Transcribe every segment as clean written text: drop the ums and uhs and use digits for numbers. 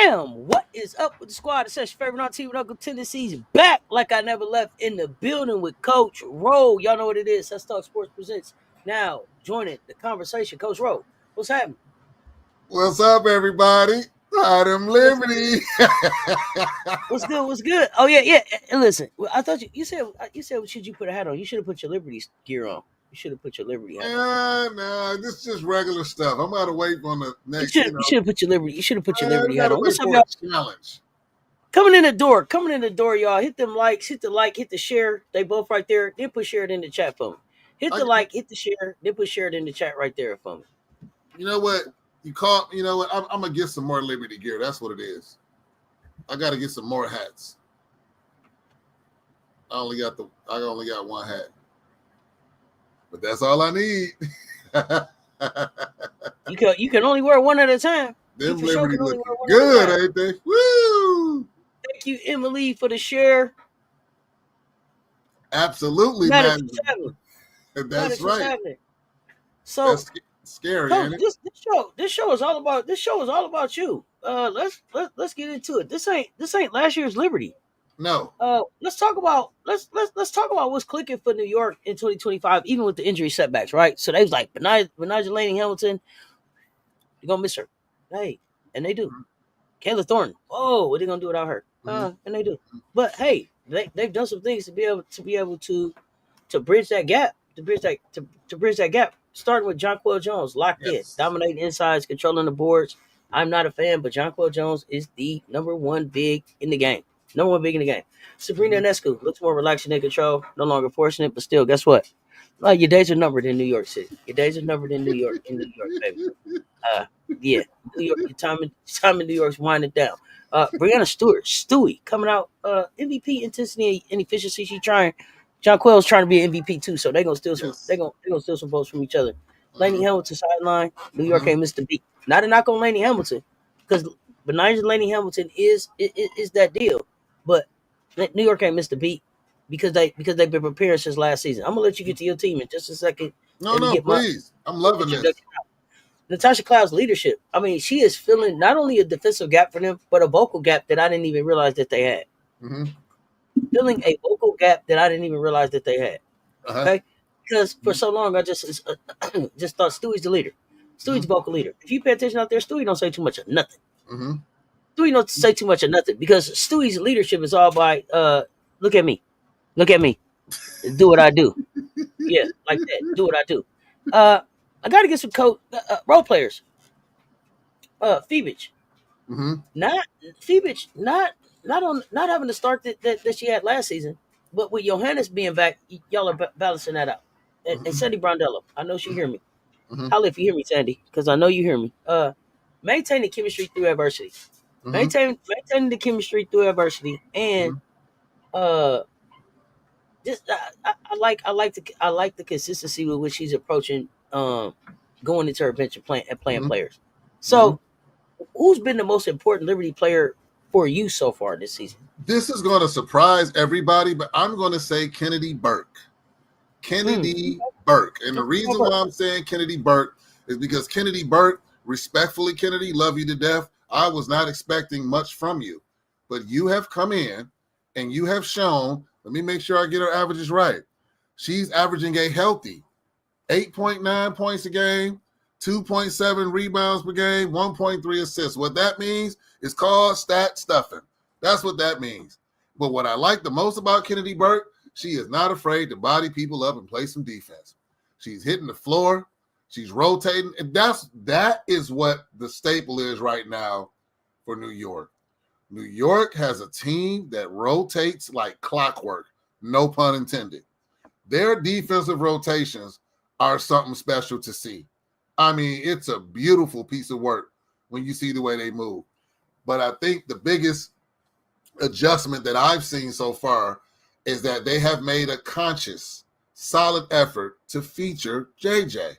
Bam! What is up with the squad? It's your favorite on team with Uncle Tennessee's back like I never left in the building with Coach Ro. Y'all know what it is. Let's Talk Sports presents. Now, joining the conversation, Coach Ro. What's happening? What's up, everybody? Adam Liberty. What's good? What's good? Oh yeah. And listen, I thought you said should you put a hat on? You should have put your Liberty gear on. You should have put your Liberty hat on. No, this is just regular stuff. I'm about to wait on the next. You should have put your Liberty. You should have put your Liberty hat on. What's up, y'all? Challenge. Coming in the door, y'all. Hit them likes, hit the share. They both right there. Then put share it in the chat for me. Hit the like, hit the share. Then put share it in the chat right there for me. You know what? You know what? I'm gonna get some more Liberty gear. That's what it is. I got to get some more hats. I only got one hat, but that's all I need. You can only wear one at a time. Them Liberty looking good, ain't they? Woo! Thank you, Emily, for the share. Absolutely, man. That's right. So that's scary, ain't it? This show is all about you. Let's get into it. This ain't last year's Liberty. No. Let's talk about what's clicking for New York in 2025, even with the injury setbacks, right? So they was like, Benaja Laney Hamilton, you're gonna miss her. Hey, and they do. Kayla Thornton. Oh, what are they gonna do without her? And they do. But hey, they've done some things to be able to bridge that gap, to bridge that gap. Starting with Jonquel Jones, locked in, dominating insides, controlling the boards. I'm not a fan, but Jonquel Jones is the number one big in the game. Sabrina Ionescu looks more relaxed and in control, no longer forcing it, but still, guess what? Like, your days are numbered in New York City. Your days are numbered in New York, baby. Yeah, New York. Your time in New York's winding down. Brianna Stewart, Stewie, coming out. MVP intensity and efficiency. She's trying. Jonquel's trying to be an MVP too, so they're gonna steal some. They're gonna steal some votes from each other. Laney Hamilton sideline. New York ain't missed a beat. Not a knock on Laney Hamilton, because Benaja Laney Hamilton is that deal, but New York ain't missed a beat because they've been preparing since last season. I'm gonna let you get to your team in just a second. No, please. I'm loving this. Natasha Cloud's leadership. I mean, she is filling not only a defensive gap for them, but a vocal gap that I didn't even realize that they had. Filling a vocal gap that I didn't even realize that they had. Okay, because for so long I just thought Stewie's the leader. Stewie's the vocal leader. If you pay attention out there, Stewie don't say too much of nothing. Stewie don't say too much of nothing because Stewie's leadership is all by look at me, do what I do. Yeah, like that. Do what I do. I got to get some role players. Phoebich. Not having the start that she had last season, but with Johannes being back, y'all are balancing that out. And Sandy Brondello, I know she hear me. Holla if you hear me, Sandy, because I know you hear me. Maintain the chemistry through adversity. Maintain the chemistry through adversity, and just I like the consistency with which she's approaching going into her bench and playing players. So, who's been the most important Liberty player for you so far this season? This is going to surprise everybody, but I'm going to say Kennedy Burke. Burke. And the reason why I'm saying Kennedy Burke is because Kennedy Burke, respectfully, Kennedy, love you to death. I was not expecting much from you, but you have come in and you have shown, let me make sure I get her averages right. She's averaging a healthy 8.9 points a game, 2.7 rebounds per game, 1.3 assists. What that means is called stat stuffing. That's what that means. But what I like the most about Kennedy Burke, she is not afraid to body people up and play some defense. She's hitting the floor. She's rotating. And that is what the staple is right now for New York. New York has a team that rotates like clockwork, no pun intended. Their defensive rotations are something special to see. I mean, it's a beautiful piece of work when you see the way they move. But I think the biggest adjustment that I've seen so far is that they have made a conscious, solid effort to feature JJ.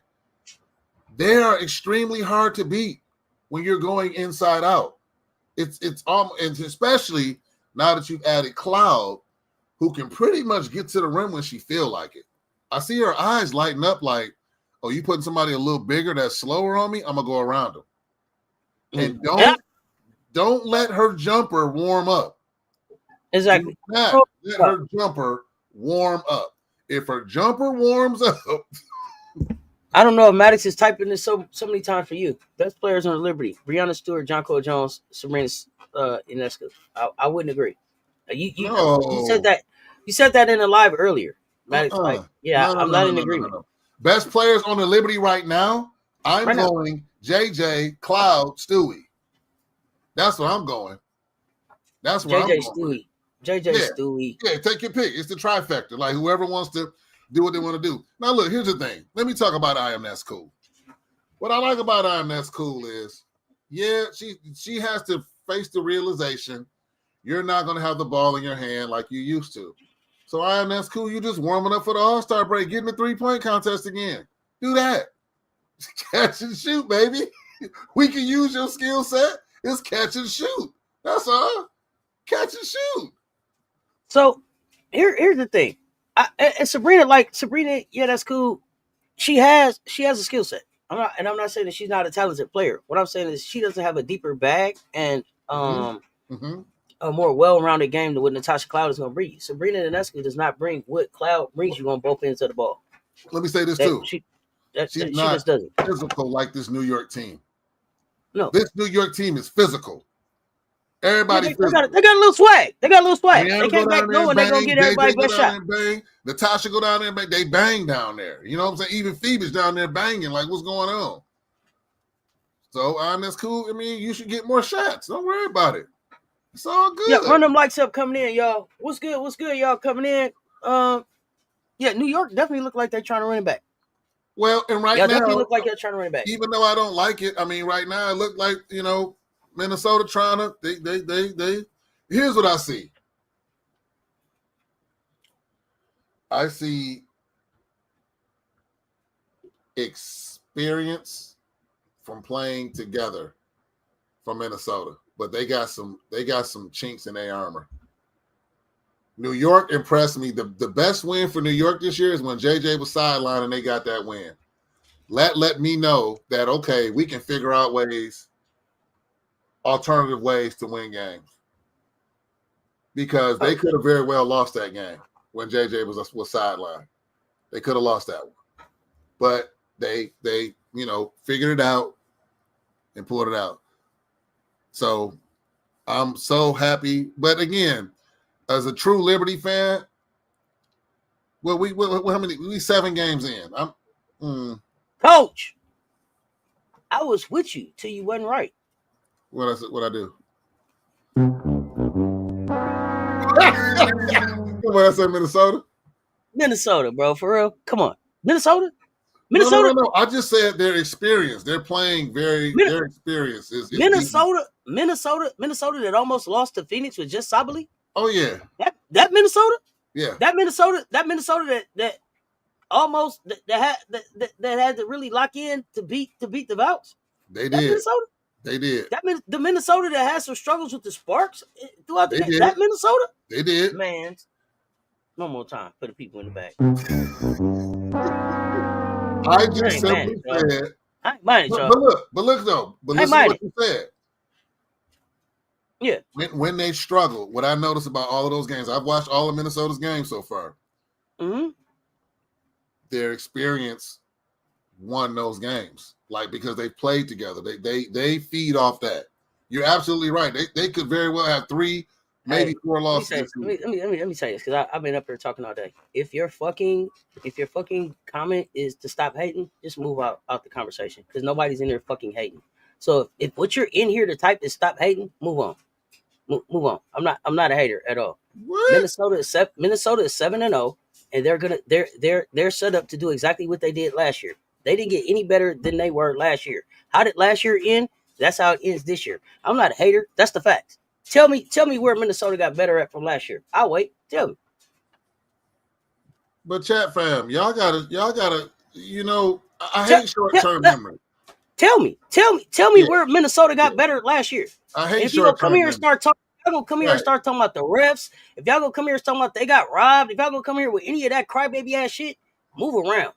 They are extremely hard to beat when you're going inside out. It's and especially now that you've added Cloud, who can pretty much get to the rim when she feel like it. I see her eyes lighting up like, oh, you putting somebody a little bigger that's slower on me? I'm gonna go around them. And Don't let her jumper warm up. Exactly. Do not let her jumper warm up. If her jumper warms up, I don't know if Maddox is typing this so many times for you. Best players on the Liberty: Breonna Stewart, John Cole Jones, Sabrina Ionescu. I wouldn't agree. You said that. You said that in the live earlier. Maddox, I'm not in agreement. No. Best players on the Liberty right now. I'm going JJ, Cloud, Stewie. That's what I'm going. That's where I'm going. Stewie. Yeah, take your pick. It's the trifecta. Like whoever wants to do what they want to do. Now, look, here's the thing. Let me talk about I Am That's Cool. What I like about I Am That's Cool is, she has to face the realization you're not going to have the ball in your hand like you used to. So I Am That's Cool. You just warming up for the All-Star break, getting the 3-point contest again. Do that. Catch and shoot, baby. We can use your skill set. It's catch and shoot. That's all. Catch and shoot. So here's the thing. And Sabrina, yeah, that's cool. She has a skill set. I'm not saying that she's not a talented player. What I'm saying is she doesn't have a deeper bag and a more well-rounded game than what Natasha Cloud is going to bring you. Sabrina Ionescu does not bring what Cloud brings you on both ends of the ball. Let me say this too. She not just doesn't. Physical like this New York team. No, this New York team is physical. Everybody, they got a little swag. They came back knowing they're gonna get everybody best shot. Natasha go down there and bang. They bang down there. You know what I'm saying? Even Phoebe's down there banging. Like, what's going on? So, that's cool. I mean, you should get more shots. Don't worry about it. It's all good. Yeah, run them lights up coming in, y'all. What's good? Y'all coming in? Yeah, New York definitely look like they're trying to run it back. Well, and now, definitely look like they're trying to run it back. Even though I don't like it, I mean, right now it looked like, Minnesota trying to, they here's what I see. I see experience from playing together from Minnesota, but they got some chinks in their armor. New York impressed me. The best win for New York this year is when JJ was sidelined and they got that win. Let me know that, okay, we can figure out alternative ways to win games, because they could have very well lost that game when JJ was sidelined. They could have lost that one, but they figured it out and pulled it out. So I'm so happy. But again, as a true Liberty fan, well, how many? We 7 games in. Coach, I was with you till you wasn't right. What I do? What I said, Minnesota? Minnesota, bro, for real. Come on, Minnesota. No. I just said their experience. They're playing their experience is Minnesota that almost lost to Phoenix with just Sabali. Oh yeah, that Minnesota. Yeah, that Minnesota that almost that had to really lock in to beat the Valks. They did. Minnesota. They did. The Minnesota that had some struggles with the Sparks throughout the game. That Minnesota. They did. Man, one more time for the people in the back. I just simply said. I ain't mind it, y'all. But look though. But listen to what you said. Yeah. When they struggle, what I noticed about all of those games, I've watched all of Minnesota's games so far. Mm-hmm. Their experience won those games, like, because they played together. They feed off that. You're absolutely right. They could very well have 3, maybe 4 losses. Let me say this, because I've been up here talking all day. If your fucking comment is to stop hating, just move out the conversation, because nobody's in there fucking hating. So if what you're in here to type is stop hating, move on. Move on. I'm not a hater at all. What? Minnesota is 7-0, and they're set up to do exactly what they did last year. They didn't get any better than they were last year. How did last year end? That's how it ends this year. I'm not a hater. That's the facts. Tell me where Minnesota got better at from last year. I'll wait. Tell me. But chat fam, y'all gotta, I hate short-term memory. Tell me where Minnesota got better last year. I hate if you gonna come here and start talking, y'all gonna come here and start talking about the refs. If y'all gonna come here and talking about they got robbed, if y'all gonna come here with any of that crybaby ass shit, move around.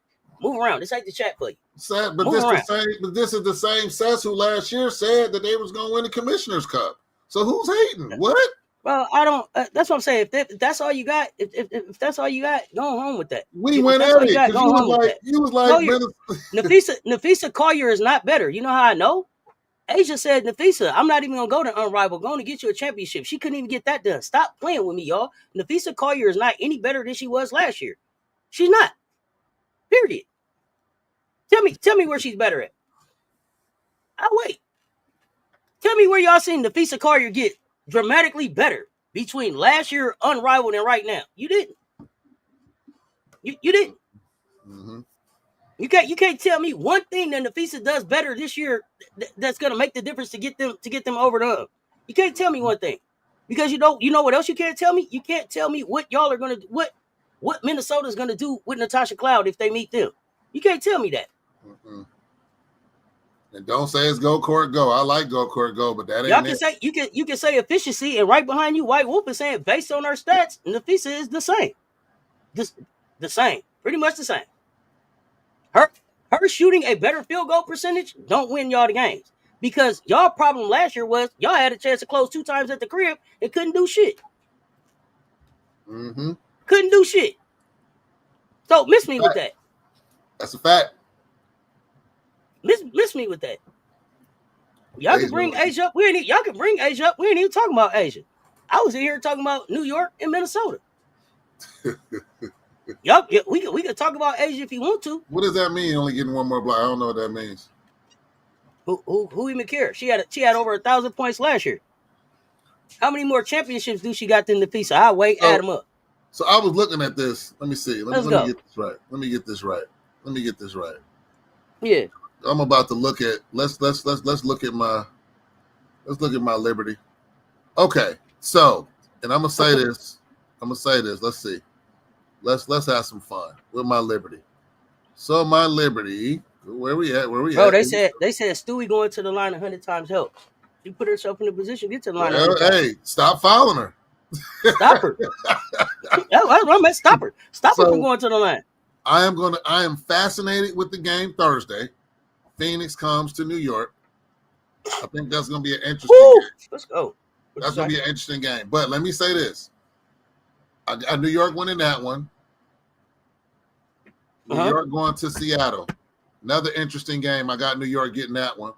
This ain't the chat for you. But this is the same Cess who last year said that they was gonna win the Commissioner's Cup. So who's hating? What? Well, I don't. That's what I'm saying. If that's all you got, if that's all you got, go home with that. We If went that's at all you it got, because go home with that. you was like, Collier, Nafisa Collier is not better. You know how I know? Asia said, Nafisa, I'm not even gonna go to Unrivaled. Going to get you a championship. She couldn't even get that done. Stop playing with me, y'all. Nafisa Collier is not any better than she was last year. She's not. Period. Tell me where she's better at. I'll wait. Tell me where y'all seen Nafisa Collier get dramatically better between last year Unrivaled and right now. You didn't. You didn't. Mm-hmm. You can't tell me one thing that Nafisa does better this year that's gonna make the difference to get them over the hump. You can't tell me one thing. Because you know what else you can't tell me? You can't tell me what y'all are gonna do, what Minnesota's gonna do with Natasha Cloud if they meet them. You can't tell me that. Mm-mm. And don't say it's go court go. I like go court go, but that ain't Y'all can it. say you can say efficiency, and right behind you, White Wolf is saying based on her stats, Nafisa is the same. The same. Pretty much the same. Her shooting a better field goal percentage don't win y'all the games. Because y'all problem last year was y'all had a chance to close 2 times at the crib and couldn't do shit. Mm-hmm. Couldn't do shit. So miss me with that. That's a fact. Miss me with that. Y'all can bring Asia up. Y'all can bring Asia up. We ain't even talking about Asia. I was in here talking about New York and Minnesota. Y'all, we could talk about Asia if you want to. What does that mean? Only getting one more block? I don't know what that means. Who even cares? She had over 1,000 points last year. How many more championships do she got than Nafisa? I'll wait, add them up. So I was looking at this. Let me see. Let me get this right. Let me get this right. Yeah. I'm about to look at let's look at my Liberty. Okay. So, and I'm gonna say this. Let's see. Let's have some fun with my Liberty. So my Liberty, where we at? Bro, they said Stewie going to the line 100 times helps. She put herself in a position to get to the line. Hey, stop following her. Stop her. Stop her. Stop her from going to the line. I am fascinated with the game Thursday. Phoenix comes to New York. I think that's going to be an interesting game. Let's go. That's going to be an interesting game. But let me say this. I got New York winning that one. New York going to Seattle. Another interesting game. I got New York getting that one.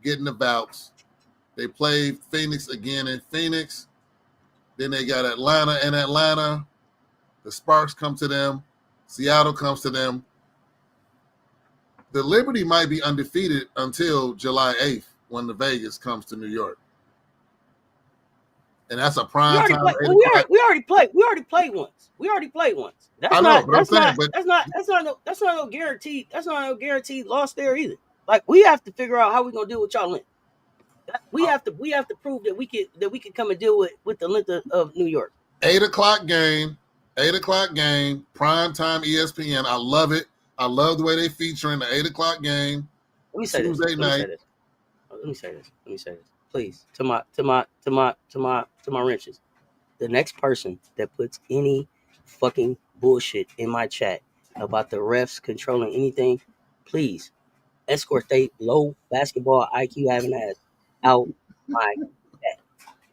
Getting the bouts. They play Phoenix again in Phoenix. Then they got Atlanta in Atlanta. The Sparks come to them. Seattle comes to them. The Liberty might be undefeated until July 8th when the Vegas comes to New York. And that's a prime time. We already played once. That's not no guaranteed. That's not no guaranteed loss there either. Like we have to figure out how we're gonna deal with y'all. We have to prove that we can come and deal with the length of New York. 8:00 game. 8:00 game. Prime time ESPN. I love it. I love the way they feature in the 8:00 game. Let me say Tuesday night. Let me say this. Please, to my wrenches. The next person that puts any fucking bullshit in my chat about the refs controlling anything, please escort they low basketball IQ having ass out my chat.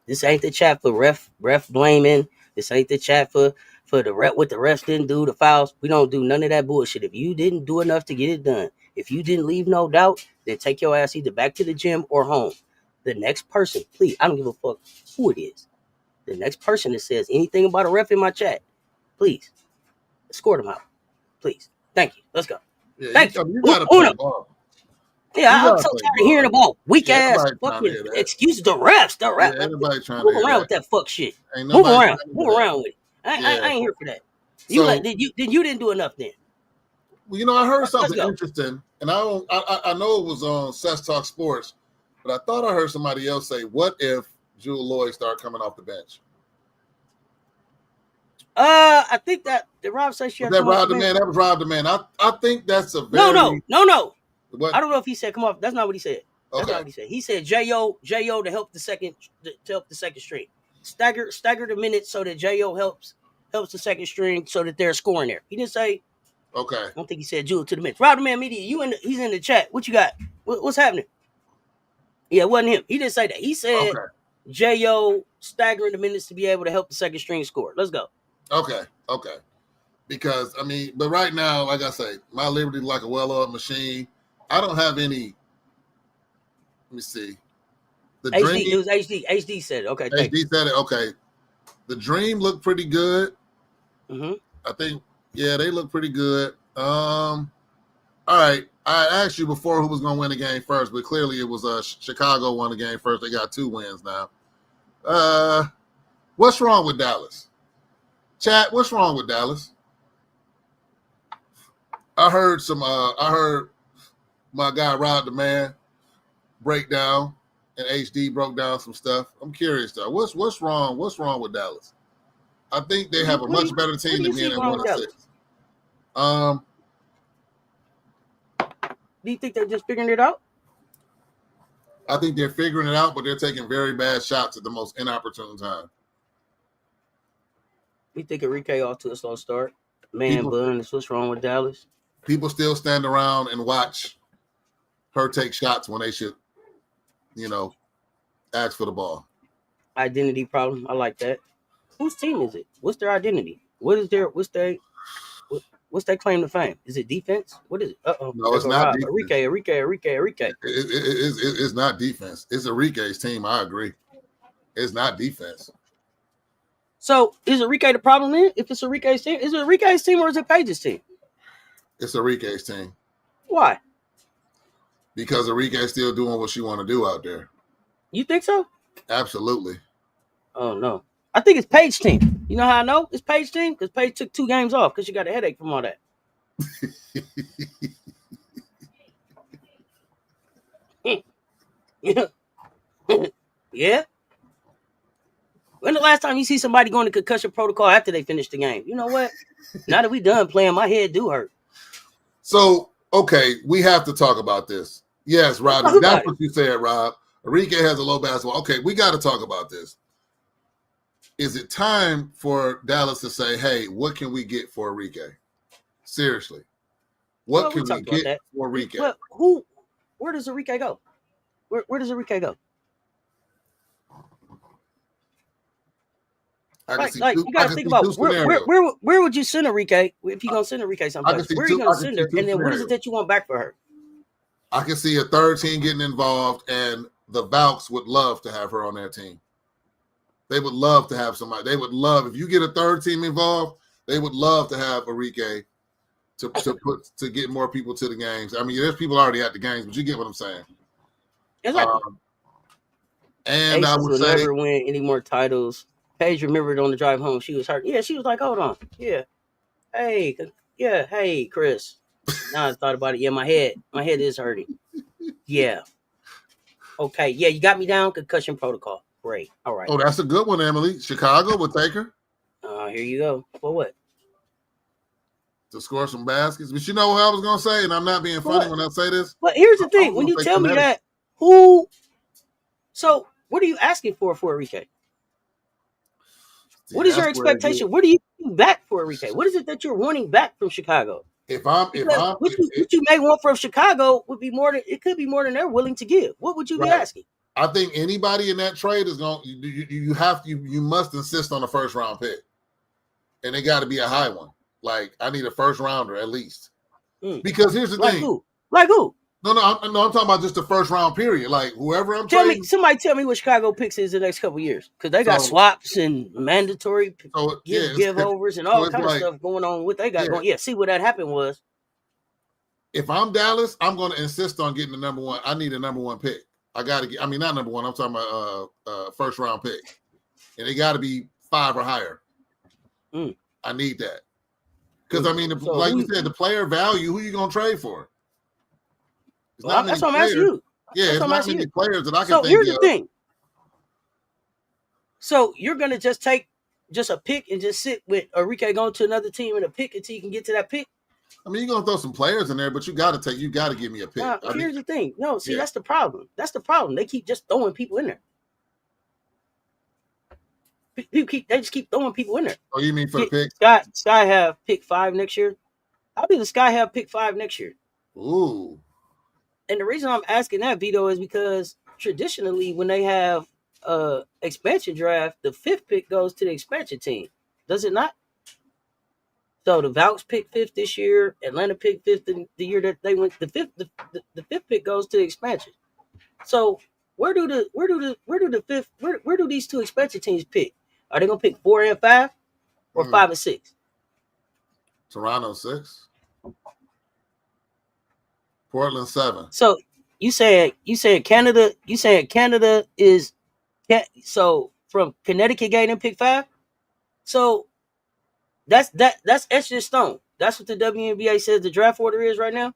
This ain't the chat for ref blaming. This ain't the chat for the ref what the refs didn't do, the fouls. We don't do none of that bullshit. If you didn't do enough to get it done, if you didn't leave no doubt, then take your ass either back to the gym or home. The next person, please, I don't give a fuck who it is. The next person that says anything about a ref in my chat, please escort them out. Please. Thank you. Let's go. Yeah, thank you. You gotta play ball. Yeah, I'm so tired of hearing about weak ass fucking excuses. The refs. Yeah, everybody trying move to around with that fuck shit. Move around with it. I ain't here for that. You didn't do enough then. Well, I heard something interesting, and I know it was on Cess Talk Sports, but I thought I heard somebody else say, "What if Jewel Lloyd start coming off the bench?" I think that the Rob said she had that Rob the man. That was Rob the man. I think that's a very no. What? I don't know if he said come off. That's not what he said. That's not what he said. He said Jo to help the second string. Stagger the minutes so that Jo helps the second string so that they're scoring there. He didn't say. Okay. I don't think he said Jewel to the minutes. Rob the man media. He's in the chat. What you got? What's happening? Yeah, it wasn't him. He didn't say that. He said J.O. staggering the minutes to be able to help the second string score. Let's go. Okay. Because I mean, but right now, like I say, my Liberty like a well-oiled machine. I don't have any. Let me see. The HD. Dream. It was HD. HD said it. Okay. HD said it. Okay. The Dream looked pretty good. Mm-hmm. I think, yeah, they look pretty good. All right. I asked you before who was going to win the game first, but clearly it was Chicago won the game first. They got 2 wins now. What's wrong with Dallas? Chat, what's wrong with Dallas? I heard my guy Rod the Man break down, and HD broke down some stuff. I'm curious though. What's wrong? What's wrong with Dallas? I think they have a much better team than being at 1-6. Do you think they're just figuring it out? I think they're figuring it out, but they're taking very bad shots at the most inopportune time. You think Enrique off to a slow start? Buns, what's wrong with Dallas? People still stand around and watch her take shots when they should, ask for the ball. Identity problem. I like that. Whose team is it? What's their identity? What's their claim to fame? Is it defense? What is it? No, it's not defense. Enrique. It's not defense. It's Enrique's team. I agree. It's not defense. So is Enrique the problem then? If it's Enrique's team, is it Enrique's team or is it Paige's team? It's Enrique's team. Why? Because Enrique's still doing what she want to do out there. You think so? Absolutely. Oh no. I think it's Paige's team. You know how I know it's Paige's team? Because Paige took 2 games off because she got a headache from all that. Yeah. When the last time you see somebody going to concussion protocol after they finish the game? You know what? Now that we done playing, my head do hurt. So, okay, we have to talk about this. Yes, Rob, that's what you said, Rob. Enrique has a low basketball. Okay, we got to talk about this. Is it time for Dallas to say, hey, what can we get for Enrique? Seriously. What can we get for Enrique? Well, where does Enrique go? Where does Enrique go? You got to think about where would you send Enrique if you're going to send Enrique someplace? Where are you going to send her? And then what is it that you want back for her? I can see a third team getting involved, and the Valks would love to have her on their team. They would love to have somebody. They would love, if you get a third team involved, they would love to have Enrique to get more people to the games. I mean, there's people already at the games, but you get what I'm saying. Exactly. And I would say never win any more titles. Paige remembered on the drive home, she was hurt. Yeah, she was like, hold on. Yeah. Hey, Chris. Now I thought about it. Yeah, my head is hurting. Yeah. Okay. Yeah, you got me down. Concussion protocol. Great. All right. Oh, that's a good one, Emily. Chicago would take her. Here you go. For what? To score some baskets. But you know what I was going to say, and I'm not being funny when I say this. But here's the thing. When you tell me that, so what are you asking for Enrique? What is your expectation? What do you do back for Enrique? What is it that you're wanting back from Chicago? What you may want from Chicago would be more than it could be more than they're willing to give. What would you be asking? I think anybody in that trade is going. You must insist on a first round pick, and it got to be a high one. Like I need a first rounder at least. Because here's the thing. Like who? No, I'm talking about just the first round period. Like whoever I'm trading. Somebody tell me what Chicago picks is the next couple of years because they got swaps and mandatory give-overs and all kind of stuff going on. What they got going? Yeah, see what that happened was. If I'm Dallas, I'm going to insist on getting the number one. I need a number one pick. I got to get. I mean, not number one. I'm talking about first round pick, and it got to be 5 or higher. I need that because I mean, like you said, the player value. Who you going to trade for? That's what I'm asking you. Yeah, it's not many players that I can think of. So here's the thing. So you're going to just take just a pick and just sit with Enrique going to another team and a pick until you can get to that pick? I mean, you're going to throw some players in there, but you got to give me a pick. Here's the thing. No, see, that's the problem. That's the problem. They keep just throwing people in there. They just keep throwing people in there. Oh, you mean for the pick? Sky have pick 5 next year. How do the Sky have pick 5 next year? Ooh. And the reason I'm asking that, Vito, is because traditionally when they have expansion draft, the 5th pick goes to the expansion team. Does it not? So the Valks picked 5th this year. Atlanta picked 5th the year that they went. The 5th pick goes to the expansion. So where do these two expansion teams pick? Are they gonna pick 4 and 5 or 5 and 6? Toronto 6. Portland 7. So you said Canada. You said Canada is so from Connecticut getting pick 5. So that's etched in stone. That's what the WNBA says the draft order is right now.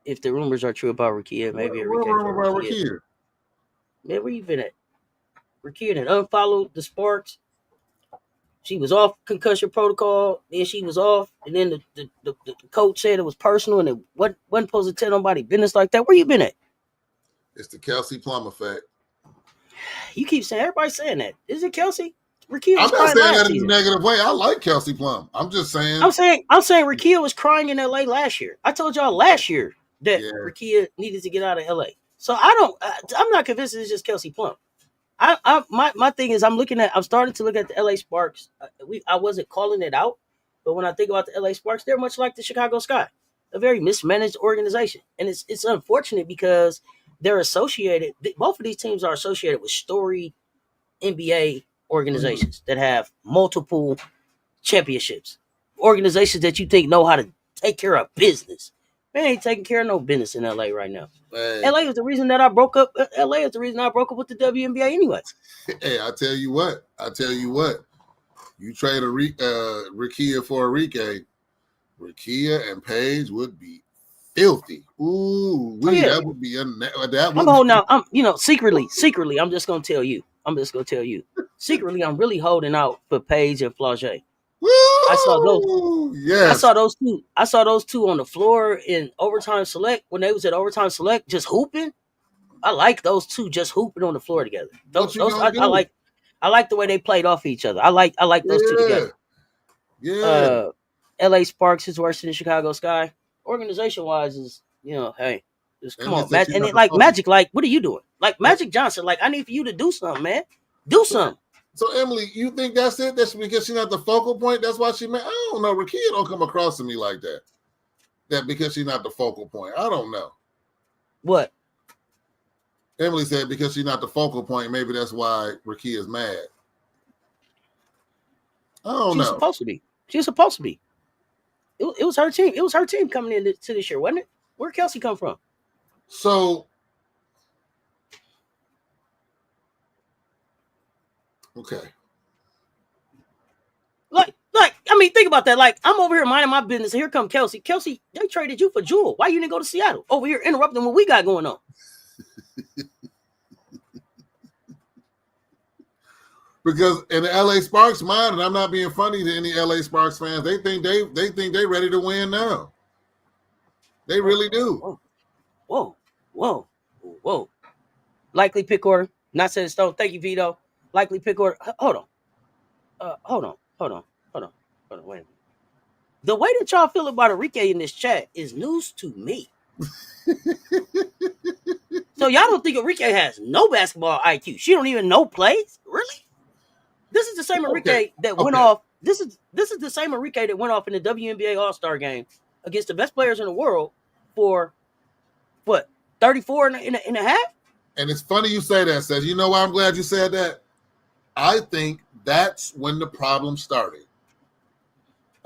If the rumors are true about Rakia, maybe Rakia. Man, where you been at? Rakia had unfollowed the Sparks. She was off concussion protocol. Then she was off, and then the coach said it was personal and it wasn't supposed to tell nobody business like that. Where you been at? It's the Kelsey Plum effect. You keep saying everybody's saying that. Is it Kelsey? Rakia I'm was not crying saying last that in a season. negative way. I like Kelsey Plum. I'm just saying. I'm saying Rakia was crying in LA last year. I told y'all last year that Rakia needed to get out of LA. So I'm not convinced it's just Kelsey Plum. My thing is I'm starting to look at the LA Sparks. I wasn't calling it out, but when I think about the LA Sparks, they're much like the Chicago Sky, a very mismanaged organization, and it's unfortunate because they're associated. Both of these teams are associated with storied NBA organizations that have multiple championships, organizations that you think know how to take care of business. They ain't taking care of no business in LA right now. Hey. LA is the reason that I broke up. LA is the reason I broke up with the WNBA anyway. Hey, I tell you what. You trade Rakia for Enrique, Rakia and Paige would be filthy. Ooh, that would be that. I'm holding out. Secretly. I'm just gonna tell you. Secretly, I'm really holding out for Paige and Flau'jae. I saw those. Yes. I saw those two on the floor in overtime select when they was at overtime select just hooping. I like those two just hooping on the floor together. I like the way they played off each other. I like those two together. Yeah. LA Sparks is worse than the Chicago Sky. Organization wise is, hey, just come on, Magic. And Magic, what are you doing? Like Magic Johnson, I need for you to do something, man. Do something. So, Emily, you think that's it? That's because she's not the focal point? That's why she made... I don't know. Rakia don't come across to me like that. That because she's not the focal point. I don't know. What? Emily said because she's not the focal point, maybe that's why Rakia is mad. I don't know. She was supposed to be. It was her team. It was her team coming into this year, wasn't it? Where'd Kelsey come from? So... Okay. Think about that. I'm over here minding my business, and here come Kelsey. Kelsey, they traded you for Jewel. Why you didn't go to Seattle? Over here interrupting what we got going on. Because in the LA Sparks mind, and I'm not being funny to any LA Sparks fans, they think they ready to win now. They really do. Whoa. Likely pick order. Not set in stone. Thank you, Vito. Likely pick order. Hold on. Wait a minute. The way that y'all feel about Enrique in this chat is news to me. So y'all don't think Enrique has no basketball IQ? She don't even know plays? Really? This is the same Enrique that went off. This is the same Enrique that went off in the WNBA All-Star game against the best players in the world for what, 34 and a half? And it's funny you say that, Seth. You know why I'm glad you said that? I think that's when the problem started.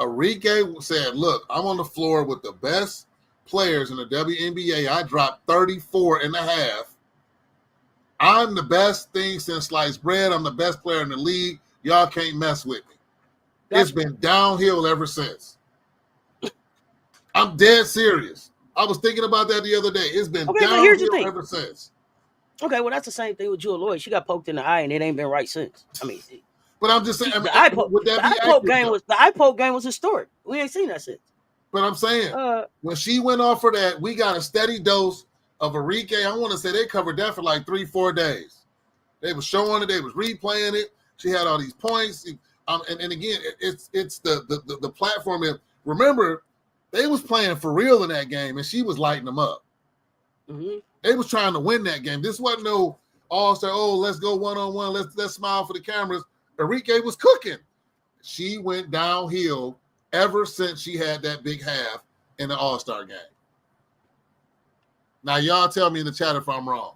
Enrique said, look, I'm on the floor with the best players in the WNBA. I dropped 34 and a half. I'm the best thing since sliced bread. I'm the best player in the league. Y'all can't mess with me. Gotcha. It's been downhill ever since. I'm dead serious. I was thinking about that the other day. It's been downhill ever since. Okay, well, that's the same thing with Jewel Lloyd. She got poked in the eye, and it ain't been right since. But I'm just saying, the eye poke game was historic. We ain't seen that since. But I'm saying, when she went off for that, we got a steady dose of Enrique. I want to say they covered that for 3-4 days. They was showing it, they was replaying it. She had all these points, and again, it's the platform. Remember, they was playing for real in that game, and she was lighting them up. Mm-hmm. They was trying to win that game. This wasn't no all-star, oh, let's go one-on-one, let's smile for the cameras. Arike was cooking. She went downhill ever since she had that big half in the All-Star game. Now, y'all tell me in the chat if I'm wrong.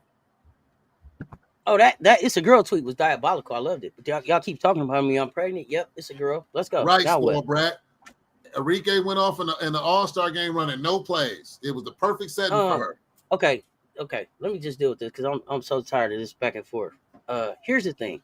Oh, that It's a Girl tweet was diabolical. I loved it. But y'all keep talking about me. I'm pregnant. Yep, it's a girl. Let's go. Right, now Spoil what? Brat. Arike went off in the All-Star game running no plays. It was the perfect setting for her. Okay. Let me just deal with this because I'm so tired of this back and forth. Here's the thing.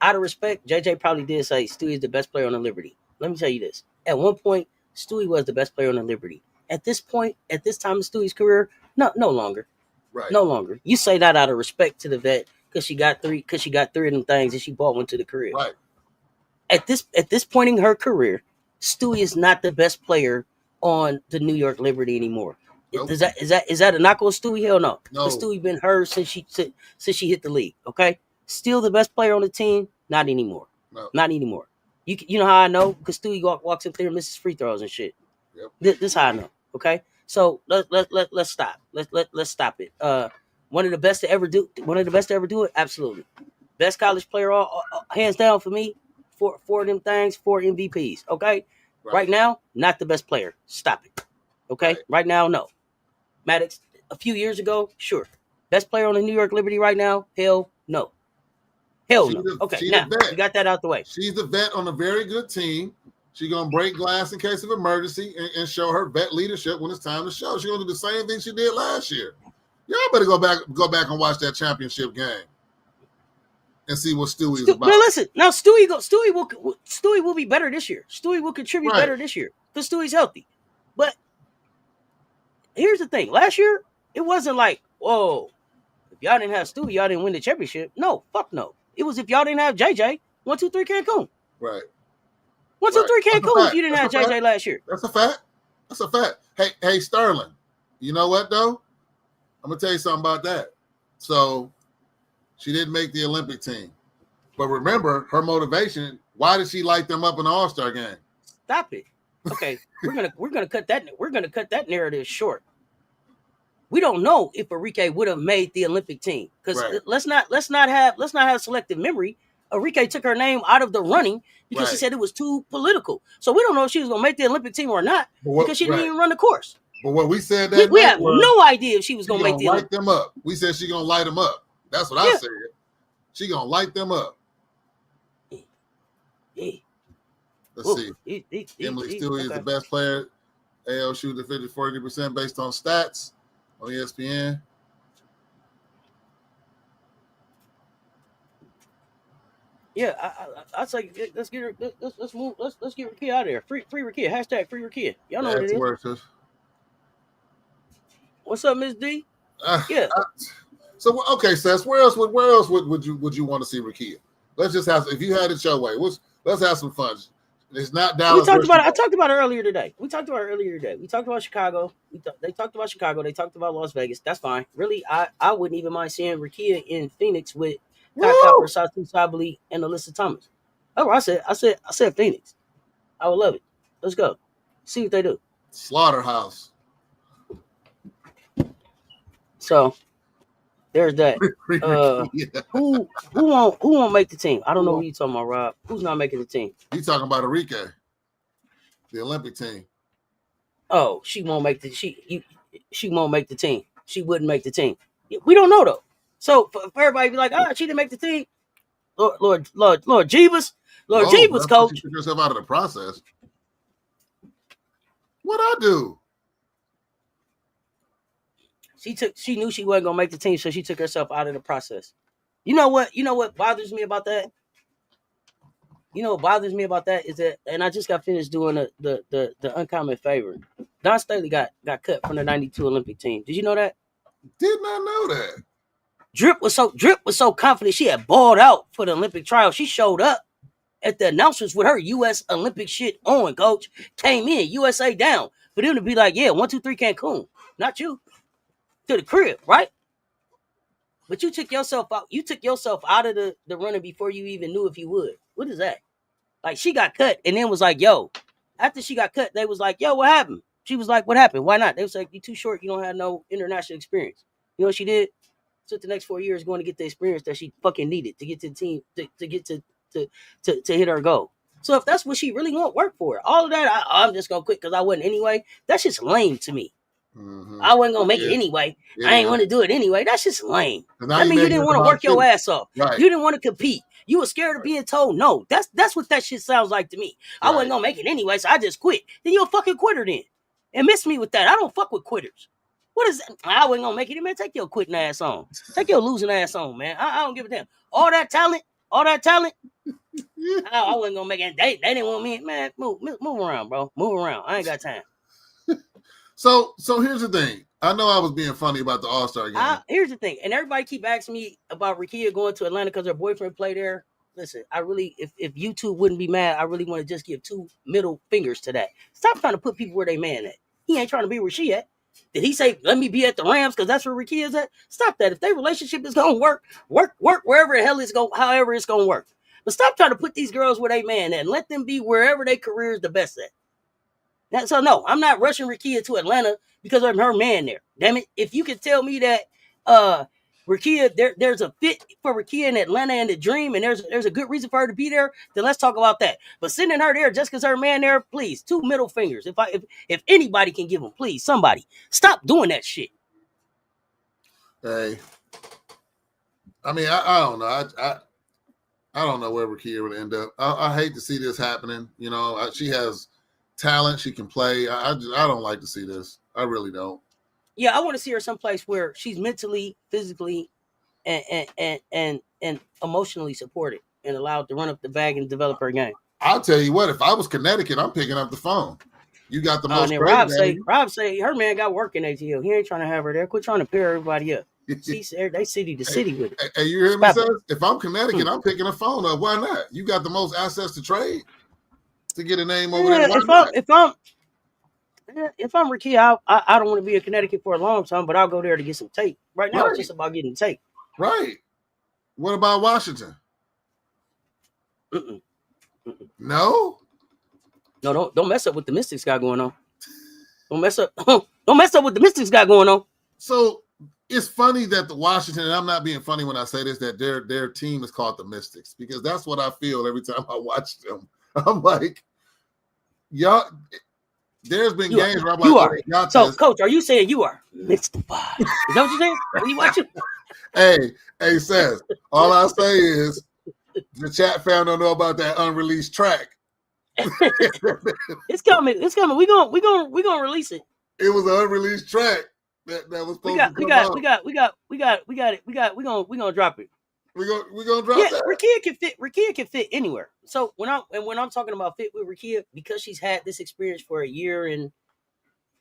Out of respect, JJ probably did say Stewie is the best player on the Liberty. Let me tell you this. At one point, Stewie was the best player on the Liberty. At this point, at this time of Stewie's career, no longer. Right. No longer. You say that out of respect to the vet because she got three of them things and she bought one to the career. Right. At this point in her career, Stewie is not the best player on the New York Liberty anymore. Nope. Is that a knock on Stewie? Hell no. No. Stewie been hurt since she hit the league. Okay. Still the best player on the team, not anymore. No. Not anymore. You know how I know? Because Stewie walks up there and misses free throws and shit. Yep. This how I know. Okay, so let's stop. Let's stop it. One of the best to ever do it. Absolutely, best college player, all hands down for me. Four of them things, 4 MVPs. Okay, right now, not the best player. Stop it. Okay, right now, no. Maddox, a few years ago, sure. Best player on the New York Liberty right now? Hell no. Okay, now we got that out the way. She's the vet on a very good team. She's going to break glass in case of emergency and show her vet leadership when it's time to show. She's going to do the same thing she did last year. Y'all better go back and watch that championship game and see what Stewie is about. Now listen, now Stewie will be better this year. Stewie will contribute better this year because Stewie's healthy. But here's the thing. Last year, it wasn't like, whoa, if y'all didn't have Stewie, y'all didn't win the championship. No, fuck no. It was if y'all didn't have JJ, 1, 2, 3 Cancun. Right. 1, 2, 3 Cancun if you didn't have JJ last year. That's a fact. Hey, Sterling, you know what, though? I'm going to tell you something about that. So, she didn't make the Olympic team. But remember, her motivation, why did she light them up in the All-Star game? Stop it. Okay, we're gonna cut that narrative short. We don't know if Arike would have made the Olympic team because let's not have selective memory. Arike took her name out of the running because she said it was too political. So we don't know if she was going to make the Olympic team or not because she didn't even run the course. But what we said that we have no idea if she was going to make the Olympic team. Light them up. We said she's going to light them up. That's what I said. She's going to light them up. Let's see. Emily Stewie is the best player. AL shooting 40% based on stats on ESPN. Yeah, I'd say let's get her. Let's move. Let's get Rakia out of there. Free Rakia. Hashtag free Rakia. Y'all know what it is. What's up, Miss D? So okay, Cess. Where else would you want to see Rakia? Let's just have. If you had it your way, let's have some fun. It's not Dallas. I talked about it earlier today. We talked about Chicago. They talked about Chicago. They talked about Las Vegas. That's fine. Really, I wouldn't even mind seeing Rakia in Phoenix with Kai Copper, Satu Sabali, and Alyssa Thomas. Oh, I said Phoenix. I would love it. Let's go. See what they do. Slaughterhouse. So there's that. Who won't make the team? I don't know who you talking about, Rob. Who's not making the team? You talking about Arike, the Olympic team. Oh, she won't make the she won't make the team. She wouldn't make the team. We don't know though. So for everybody to be like, she didn't make the team. Lord Jeebus. Jeebus, coach. She took herself out of the process. What'd I do? She knew she wasn't gonna make the team, so she took herself out of the process. You know what bothers me about that? You know what bothers me about that is that, and I just got finished doing the uncommon favor. Don Staley got cut from the '92 Olympic team. Did you know that? Did not know that. Drip was so confident she had balled out for the Olympic trial. She showed up at the announcements with her U.S. Olympic shit on, coach. Came in, USA down. For them to be like, 1, 2, 3 Cancun. Not you. To the crib, right? But you took yourself out. You took yourself out of the running before you even knew if you would. What is that? Like, she got cut and then was like, after she got cut, they was like, what happened? She was like, what happened? Why not? They was like, you're too short. You don't have no international experience. You know what she did? Took the next 4 years going to get the experience that she fucking needed to get to the team, to get to hit her goal. So if that's what she really want, work for it. All of that, I'm just going to quit because I wasn't anyway. That's just lame to me. Mm-hmm. I wasn't going to make it anyway. I ain't want to do it anyway. That's just lame. I mean, you didn't want to work your ass off. Right. You didn't want to compete. You were scared of being told no. That's what that shit sounds like to me. I wasn't going to make it anyway, so I just quit. Then you're a fucking quitter then. And miss me with that. I don't fuck with quitters. What is that? I wasn't going to make it. Man, take your quitting ass on. Take your losing ass on, man. I don't give a damn. All that talent. I wasn't going to make it. They didn't want me. Man, move around, bro. Move around. I ain't got time. So here's the thing. I know I was being funny about the All-Star game. Here's the thing, and everybody keep asking me about Rakia going to Atlanta because her boyfriend played there. Listen, I really, if YouTube wouldn't be mad, I really want to just give 2 middle fingers to that. Stop trying to put people where they man at. He ain't trying to be where she at. Did he say, let me be at the Rams because that's where Rakia's at? Stop that. If their relationship is going to work wherever the hell it's going, however it's going to work. But stop trying to put these girls where they man at and let them be wherever their career is the best at. So no, I'm not rushing Rakia to Atlanta because I'm her man there. Damn it. If you can tell me that Rakia, there's a fit for Rakia in Atlanta and the dream, and there's a good reason for her to be there, then let's talk about that. But sending her there just because her man there, please, 2 middle fingers. If anybody can give them, please, somebody. Stop doing that shit. Hey. I mean, I don't know. I don't know where Rakia would end up. I hate to see this happening. You know, she has talent. She can play. I don't like to see this. I really don't. Yeah, I want to see her someplace where she's mentally, physically, and emotionally supported and allowed to run up the bag and develop her game. I'll tell you what, if I was Connecticut, I'm picking up the phone. You got the most. Rob say her man got work in ATL. He ain't trying to have her there. Quit trying to pair everybody up. She said they city to city with it. Hey, you hear me, Cess? If I'm Connecticut, I'm picking a phone up. Why not? You got the most assets to trade to get a name over there. If I'm Rakia, I don't want to be in Connecticut for a long time, but I'll go there to get some tape. Right now, It's just about getting tape. Right. What about Washington? No. No, don't mess up what the Mystics got going on. Don't mess up what the Mystics got going on. So it's funny that the Washington, and I'm not being funny when I say this, that their team is called the Mystics, because that's what I feel every time I watch them. I'm like, y'all. There's been games where I'm like, you are. So, Coach, are you saying you are mystified? Is that what you're saying? When you watch it? Hey, Cess. All I say is the chat fam don't know about that unreleased track. It's coming. We gonna release it. It was an unreleased track that was supposed to come out. We got it. We gonna drop it. We gonna drop that. Rakia can fit anywhere. So when I'm talking about fit with Rakia, because she's had this experience for a year and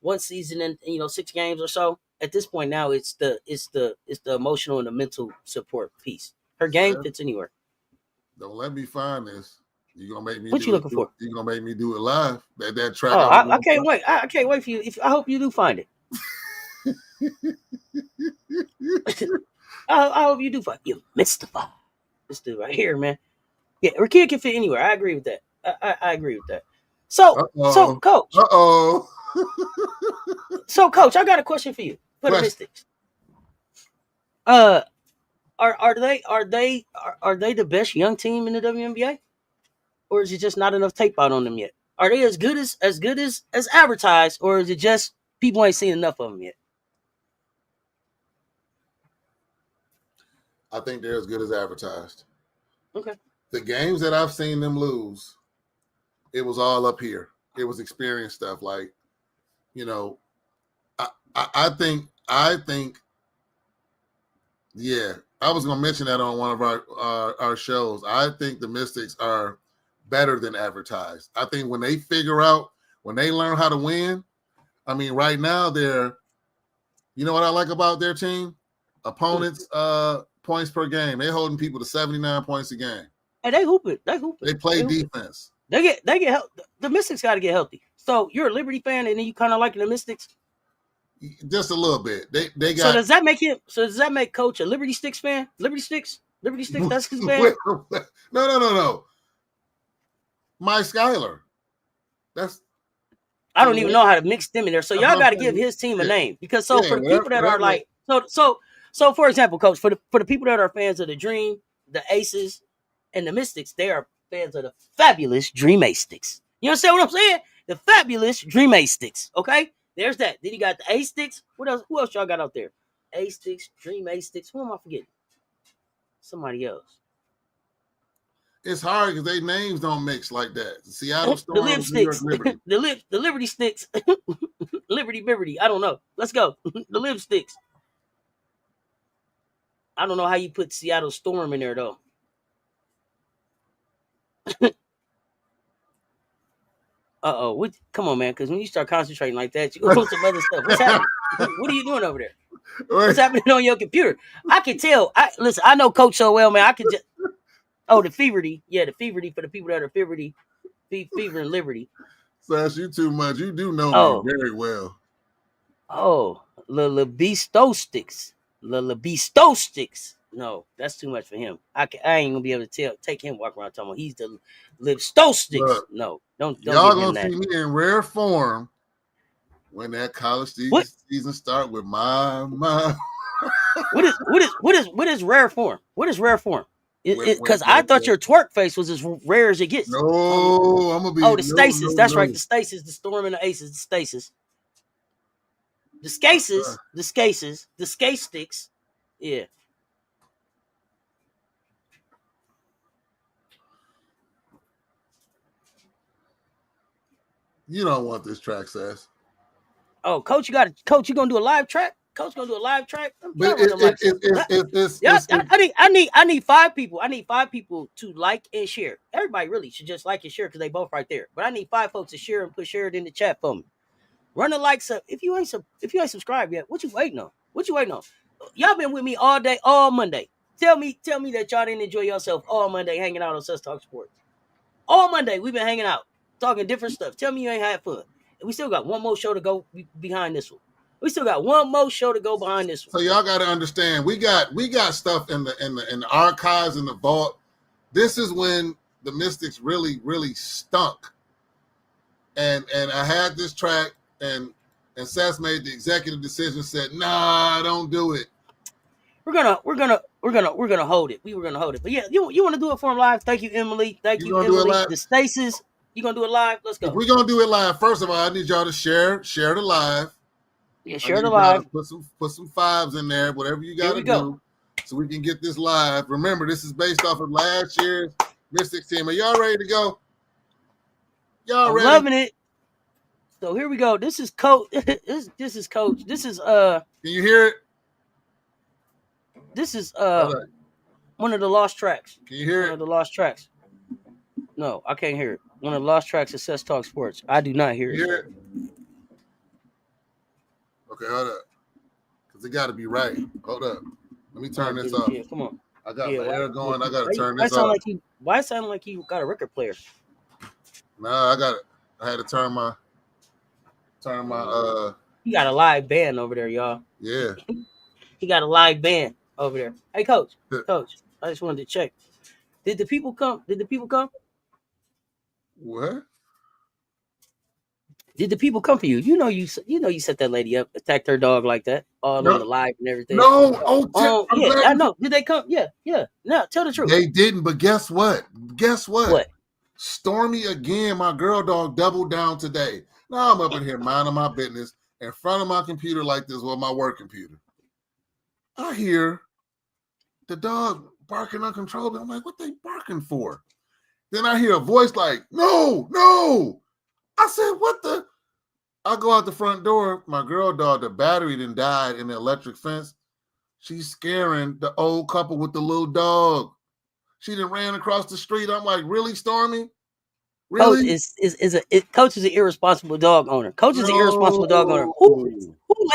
1 season and 6 games or so, at this point now it's the emotional and the mental support piece. Her game fits anywhere. Don't let me find this. You're gonna make me. What you looking for? You're gonna make me do it live. That track. Oh, I can't wait. I can't wait for you. I hope you do find it. I hope you do find you mystified. This dude right here, man. Yeah, Rakia can fit anywhere. I agree with that. I agree with that. So Coach. So Coach, I got a question for you. For the Mystics. Are they the best young team in the WNBA? Or is it just not enough tape out on them yet? Are they as good as advertised, or is it just people ain't seen enough of them yet? I think they're as good as advertised. Okay. The games that I've seen them lose, it was all up here. It was experience stuff. Like, I think, yeah, I was gonna mention that on one of our shows. I think the Mystics are better than advertised. I think when they learn how to win, I mean, right now they're, you know what I like about their team? Opponents' points per game. They're holding people to 79 points a game. And they hoop it. They play defense. They get the Mystics got to get healthy. So you're a Liberty fan, and then you kind of like the Mystics. Just a little bit. They got. So does that make Coach a Liberty Sticks fan? Liberty Sticks. That's his fan. No. Mike Schuyler. I don't even know how to mix them in there. So y'all got to give his team a name because for the people that are like so for example, coach, for the people that are fans of the Dream, the Aces, and the Mystics, they are fans of the fabulous Dream Ace-Sticks. You understand what I'm saying? The fabulous Dream Ace-Sticks. Okay, there's that. Then you got the Ace-Sticks. What else? Who else y'all got out there? Ace-Sticks, Dream Ace-Sticks. Who am I forgetting? Somebody else. It's hard because their names don't mix like that. The Seattle Storm, the New York Liberty. the Liberty Sticks. Liberty. I don't know. Let's go. The Lib Sticks. I don't know how you put Seattle Storm in there though. Uh-oh. Come on, man, because when you start concentrating like that, you go do some other stuff. What's happening? What are you doing over there? What's happening on your computer? I can tell. Listen, I know Coach so well, man. I can just the Feverty. Yeah, the Feverty for the people that are Feverty. Fever and Liberty. Sash, you too much. You do know me very well. Oh, the Besto Sticks. The Besto Sticks. No, that's too much for him. I ain't gonna be able to take him walk around talking about he's the Livsto Sticks. Look, no, don't y'all gonna see me in rare form when that college season start with my what is rare form? What is rare form? Because I thought your twerk face was as rare as it gets. No, I'm gonna be. The Stasis. That's right. The Stasis, the Storm and the Aces, the Stasis. The Scases, the Scases, the Skate Sticks. Yeah. You don't want this track, Sass. Oh, Coach, you gonna do a live track? Coach gonna do a live track? I need 5 people. I need 5 people to like and share. Everybody really should just like and share because they both right there. But I need 5 folks to share and share it in the chat for me. Run the likes up. If you ain't subscribed yet, what you waiting on? Y'all been with me all day, all Monday. Tell me that y'all didn't enjoy yourself all Monday hanging out on Cess Talk Sports. All Monday we've been hanging out, talking different stuff. Tell me you ain't had fun. And we still got one more show to go behind this one. So y'all got to understand, we got stuff in the archives in the vault. This is when the Mystics really, really stunk. And I had this track, and Cess made the executive decision, said, "Nah, don't do it. We're gonna hold it. We were gonna hold it. But yeah, you want to do it for him live? Thank you, Emily. Thank you, Emily. The Stasis. You gonna do it live? Let's go. If we're gonna do it live, first of all, I need y'all to share the live. Yeah, share the live. Put some 5s in there, whatever you gotta do, so we can get this live. Remember, this is based off of last year's Mystics team. Are y'all ready to go? Y'all ready? Loving it. So here we go. This is Coach. This is Coach. This is Can you hear it? This is one of the lost tracks. Can you hear it? One of the lost tracks. No, I can't hear it. One of the lost tracks of Cess Talk Sports. I do not hear it. Hear it? Okay, hold up. Because it got to be right. Hold up. Let me turn this off. Yeah, come on. I got my air going. I got to turn this off. Why it sound like you got a record player? Nah, I had to turn my You got a live band over there, y'all. Yeah. He got a live band over there. Hey, Coach, I just wanted to check. Did the people come? What? Did the people come for you? You know you set that lady up, attacked her dog like that, all on the live and everything. No, yeah, I know. Did they come? Yeah. Now tell the truth. They didn't, but guess what? What? Stormy again, my girl dog doubled down today. Now I'm up in here minding my business in front of my computer like this, my work computer. I hear the dog barking uncontrollably. I'm like, what they barking for? Then I hear a voice like, no. I said, what the? I go out the front door. My girl dog, the battery done died in the electric fence. She's scaring the old couple with the little dog. She done ran across the street. I'm like, really, Stormy? Really? Coach is an irresponsible dog owner. Coach is an irresponsible dog owner. Who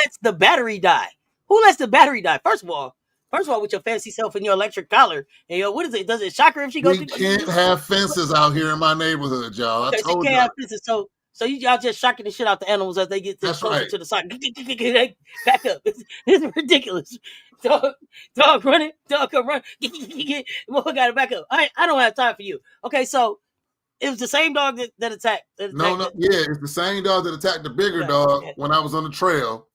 lets the battery die? First of all, with your fancy self and your electric collar, and what is it? Does it shock her if she goes? We can't have fences out here in my neighborhood, y'all. Okay, so you can't have fences. So y'all just shocking the shit out the animals as they get closer to the side. Back up. It's ridiculous. Dog running. Dog come run. Got to back up. I don't have time for you. Okay, so It was the same dog that attacked. No, yeah, it's the same dog that attacked the bigger dog when I was on the trail.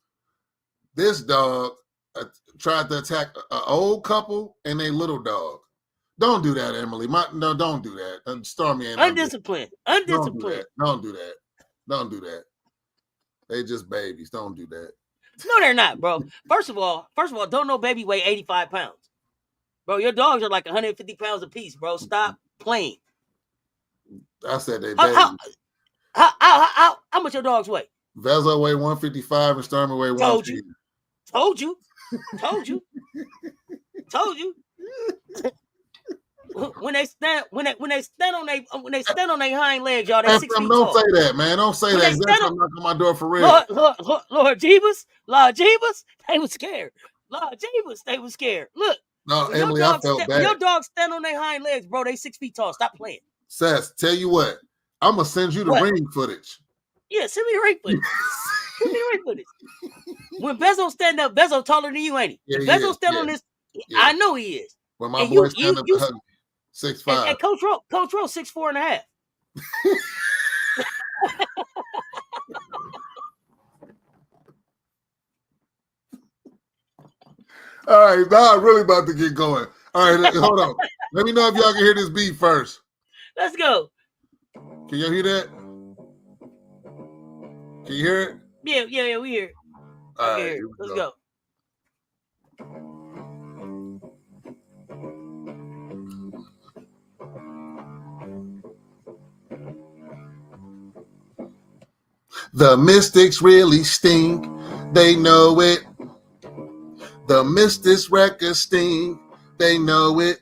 This dog tried to attack an old couple and a little dog. Don't do that, Emily. No, don't do that. Stormy ain't undisciplined. Undisciplined. Don't do that. Don't do that. They just babies. Don't do that. No, they're not, bro. First of all, don't no baby weigh 85 pounds. Bro, your dogs are like 150 pounds apiece, bro. Stop playing. I said they babies. How much your dogs weigh? Vezo weigh 155 and Stormy weigh 150. Told you. When they stand on their hind legs, y'all, they 6 feet tall. Don't say that, man. Don't say that. I'm knocking on my door for real. Lord Jeebus, they was scared. Lord Jeebus, they was scared. Look. No, Emily, I felt bad. Your dogs stand on their hind legs, bro. They 6 feet tall. Stop playing. Cess, tell you what, I'm gonna send you the ring footage. Yeah, send me the ring footage. When Bezo stand up, Bezo taller than you, ain't he? Yeah, Bezo stand on this. Yeah. I know he is. When my boy stand up, 6'5". And Coach Ro 6'4.5". All right, now I'm really about to get going. All right, hold on. Let me know if y'all can hear this beat first. Let's go. Can y'all hear that? Can you hear it? Yeah, we hear it. All right, let's go. The Mystics really stink. They know it. The Mystics record stink. They know it.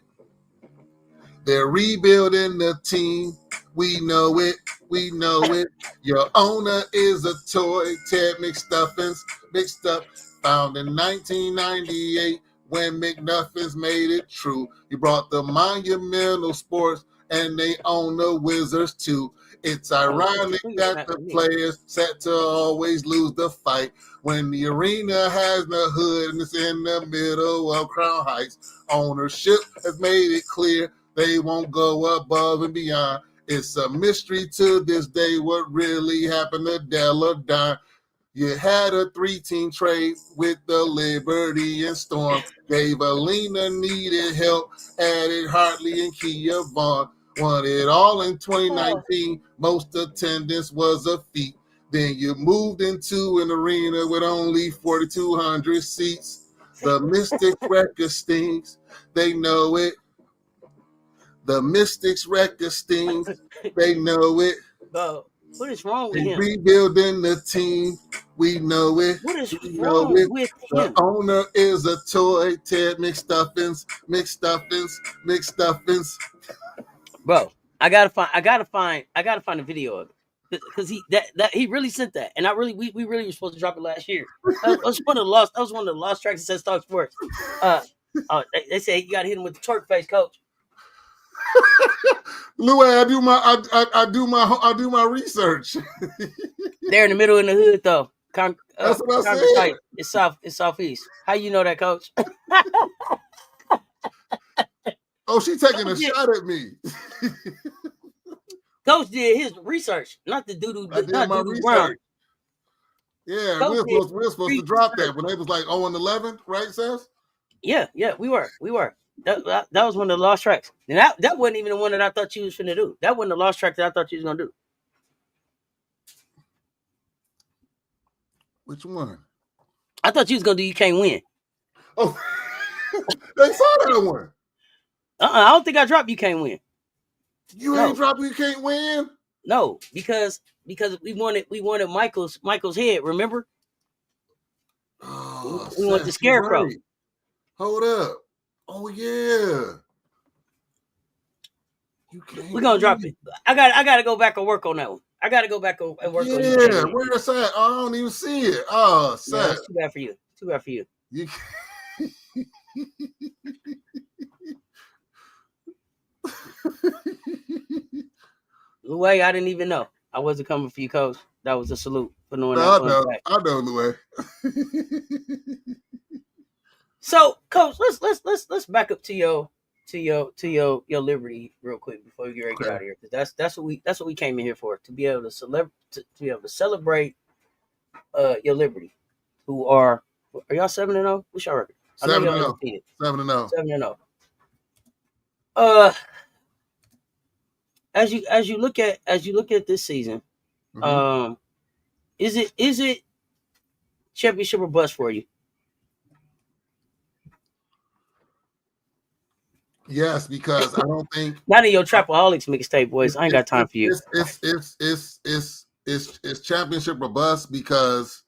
They're rebuilding the team. We know it. We know it. Your owner is a toy. Ted McStuffins. Mixed up. Found in 1998 when McNuffins made it true. He brought the monumental sports and they own the Wizards too. It's ironic that the players set to always lose the fight when the arena has the hood and it's in the middle of Crown Heights. Ownership has made it clear they won't go above and beyond. It's a mystery to this day what really happened to Deladon. You had a 3-team trade with the Liberty and Storm. Gave Alina needed help, added Hartley and Kia Vaughn. Won it all in 2019. Most attendance was a feat. Then you moved into an arena with only 4,200 seats. The Mystics record stinks. They know it. The Mystics record stinks. They know it. What is wrong with him? Rebuilding the team. We know it. What is wrong with him? The owner is a toy. Ted McStuffins. Bro, I gotta find a video of it because he really sent that, and we really were supposed to drop it last year. That was one of the lost tracks that says Talk Sports. They say you gotta hit him with the twerk face, coach. Louis, I do my research. They're in the middle in the hood though. That's what I said. It's southeast. How you know that, coach? Oh, she taking a shot at me. Coach did his research, not the doo-doo. I did my research. Yeah, we're supposed to drop that when they was like 0-11, right, Cess? Yeah, we were. That was one of the lost tracks. And that wasn't even the one that I thought you was finna do. That wasn't the lost track that I thought you was gonna do. Which one? I thought you was gonna do You Can't Win. Oh, they saw that one. I don't think I dropped You Can't Win. You ain't dropped You Can't Win? No, because we wanted Michael's head, remember? Oh, we want the Scarecrow. Right. Hold up. Oh yeah. We're gonna drop it. I gotta go back and work on that one. I gotta go back and work on it. Yeah, where's that? I don't even see it. Oh, sad. Too bad for you. Louis, I didn't even know. I wasn't coming for you, coach. That was a salute for knowing that. I know, Louis. So, coach, let's back up to your to your Liberty real quick before we get ready to get Okay. out of here, because that's what we came in here for, to be able to be able to celebrate your Liberty, who are y'all 7-0? What's your record? I know 7 y'all and 0. undefeated. 7-0. 7-0. Uh, as you look at this season, Mhm. um, is it championship or bust for you? Yes, because I don't think Not in your Trapaholics mixtape, boys. I ain't got time for you. it's championship or bust because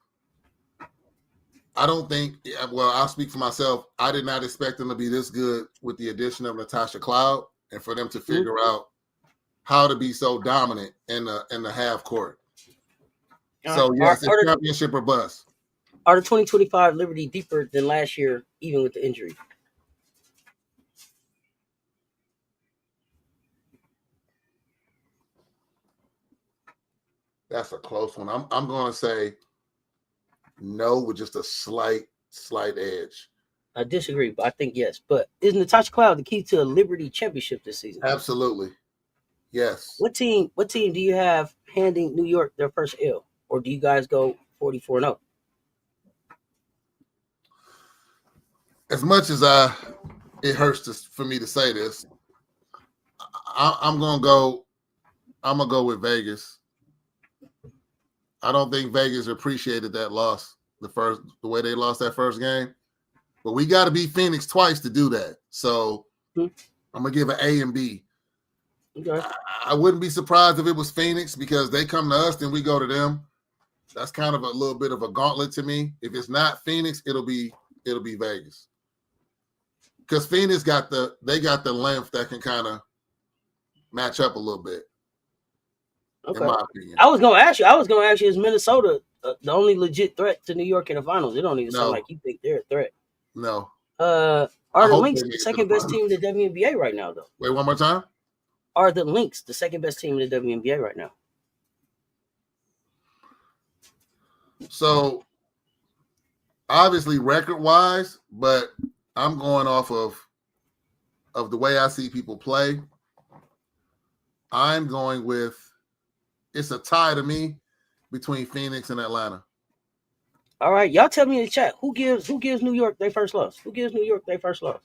I don't think. Well, I'll speak for myself. I did not expect them to be this good with the addition of Natasha Cloud, and for them to figure out how to be so dominant in the half court. So yes, it's championship or bust. Are the 2025 Liberty deeper than last year, even with the injury? That's a close one. I'm going to say no with just a slight edge. I disagree, but I think yes. But is Natasha Cloud the key to a Liberty championship this season? Absolutely. Yes. What team do you have handing New York their first L? Or do you guys go 44-0? As much as it hurts for me to say this, I'm gonna go with Vegas. I don't think Vegas appreciated that loss, the way they lost that first game. But we got to beat Phoenix twice to do that. So I'm gonna give an A and B. Okay. I wouldn't be surprised if it was Phoenix because they come to us, then we go to them. That's kind of a little bit of a gauntlet to me. If it's not Phoenix, it'll be Vegas. Because Phoenix got the length that can kind of match up a little bit. Okay. In my opinion. I was gonna ask you, is Minnesota the only legit threat to New York in the finals? It don't even sound like you think they're a threat. No. Are the Lynx the second best team in the WNBA right now, though? Wait, one more time. Are the Lynx the second best team in the WNBA right now? So obviously record-wise, but I'm going off of the way I see people play. I'm going with it's a tie to me between Phoenix and Atlanta. All right, y'all tell me in the chat who gives New York their first loss. Who gives New York their first loss?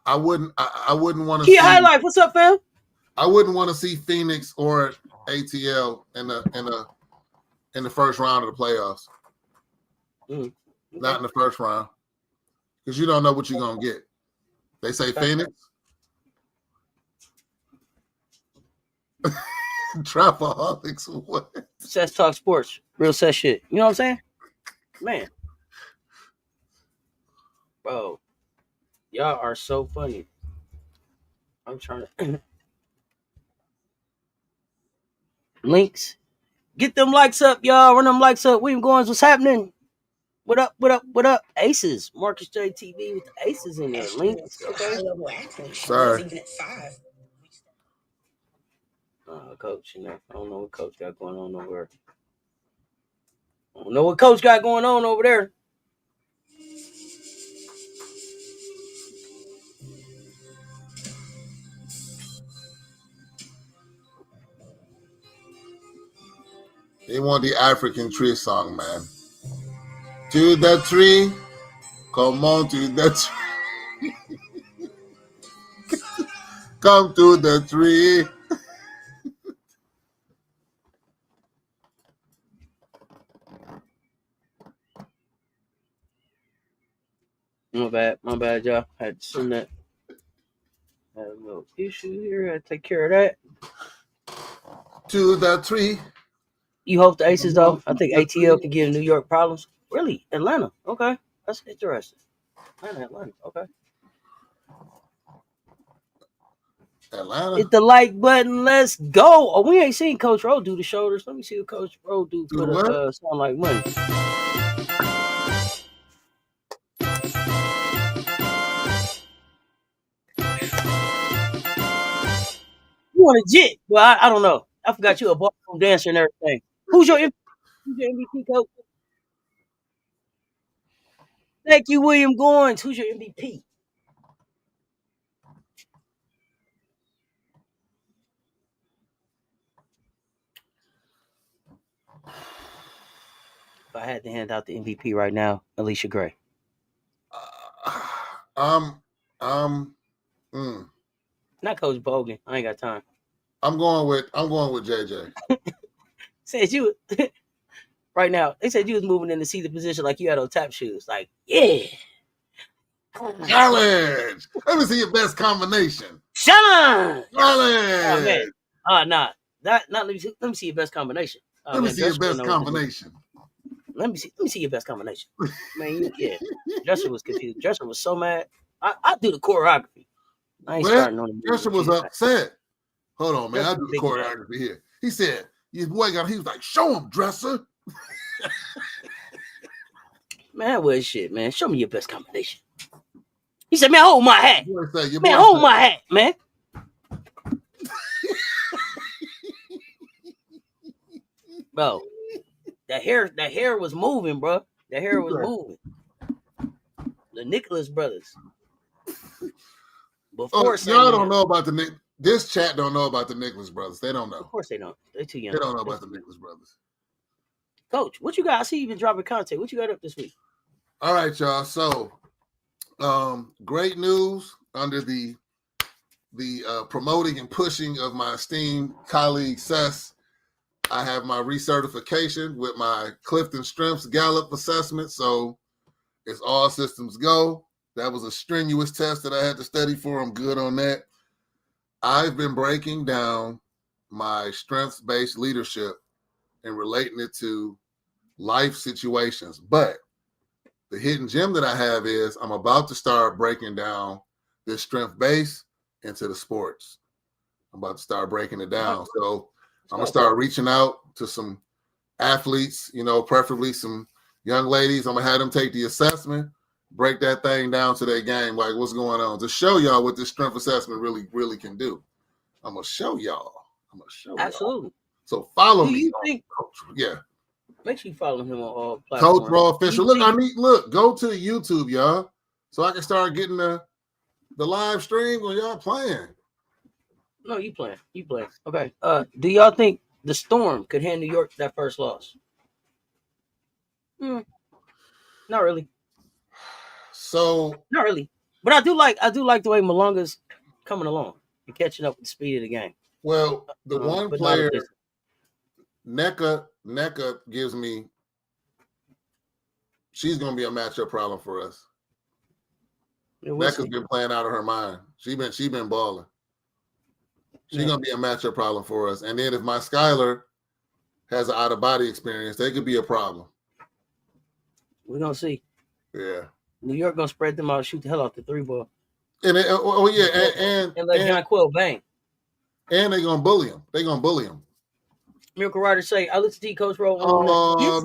I wouldn't want to Key see highlight. What's up, fam? I wouldn't want to see Phoenix or ATL in the first round of the playoffs. Okay. Not in the first round, because you don't know what you're gonna get. They say Phoenix. Trapaholics. What? Cess talk sports, real Cess shit. You know what I'm saying, man? Bro, y'all are so funny. I'm trying to Lynx. Get them likes up, y'all. Run them likes up. William Goins, what's happening? What up? What up? What up? Aces. Marcus J TV with the aces in there. Lynx. Okay. Sorry. Coach, you know, I don't know what coach got going on over there. I don't know what coach got going on over there. They want the African tree song, man. To the tree. Come on to the tree. Come to the tree. My bad, y'all. I had to send that. I had a little issue here. I had to take care of that. To the tree. You hope the aces, though? I think ATL can give New York problems. Really? Atlanta? Okay. That's interesting. Atlanta. Okay. Atlanta. Hit the like button. Let's go. Oh, we ain't seen Coach Ro do the shoulders. Let me see what Coach Ro do for the Sound Like Money. You want a jit? Well, I don't know. I forgot you a ballroom dancer and everything. Who's your MVP, Coach? Thank you, William Goins. Who's your MVP? if I had to hand out the MVP right now, Alicia Gray. Um, um, mm. Not Coach Bogan. I ain't got time. I'm going with JJ. Said you right now. They said you was moving in the seated position like you had on tap shoes. Like, yeah. Challenge. Let me see your best combination. Challenge. Challenge. Oh man. Nah. Let me see your best combination. Let me see your best combination. Let me see your best combination. Man, yeah. Dresser was confused. Dresser was so mad. I do the choreography. I ain't starting on the Dresser was upset. Hold on, man. Dresser I do the choreography here. He said, "Your boy got." He was like, "Show him, Dresser." Man, that was shit, man. Show me your best combination. He said, "Man, hold my hat. Man, hold my hat, man." Bro, that hair was moving, bro. That hair was moving. The Nicholas brothers. Before y'all don't know about the Nick. This chat don't know about the Nicholas brothers. They don't know. Of course they don't. They're too young. They don't know about the Nicholas brothers. Coach, what you got? I see you been dropping content. What you got up this week? All right, y'all. So, great news under the promoting and pushing of my esteemed colleague Cess. I have my recertification with my Clifton Strengths Gallup assessment, so it's all systems go. That was a strenuous test that I had to study for. I'm good on that. I've been breaking down my strengths-based leadership and relating it to life situations. But the hidden gem that I have is I'm about to start breaking down this strength base into the sports. I'm about to start breaking it down. So I'm going to start reaching out to some athletes, preferably some young ladies. I'm going to have them take the assessment, break that thing down to their game, like what's going on, to show y'all what this strength assessment really, really can do. I'm going to show y'all. Absolutely. So follow me. Coach. Yeah. Make sure you follow him on all platforms. Coach Ro Official. Go to YouTube, y'all, so I can start getting the live stream when y'all playing. No, you playing. Okay. Do y'all think the Storm could hand New York that first loss? Not really. So not really. But I do like the way Malonga's coming along and catching up with the speed of the game. Well, the one player NECA gives me, she's gonna be a matchup problem for us. NECA's been playing out of her mind. She been balling. She's gonna be a matchup problem for us. And then if my Skylar has an out-of-body experience, they could be a problem. We're gonna see. Yeah. New York gonna spread them out, shoot the hell out the three ball. And let John Quill bang. And they're gonna bully him. Miracle Rider say, I listen to you, Coach Ro.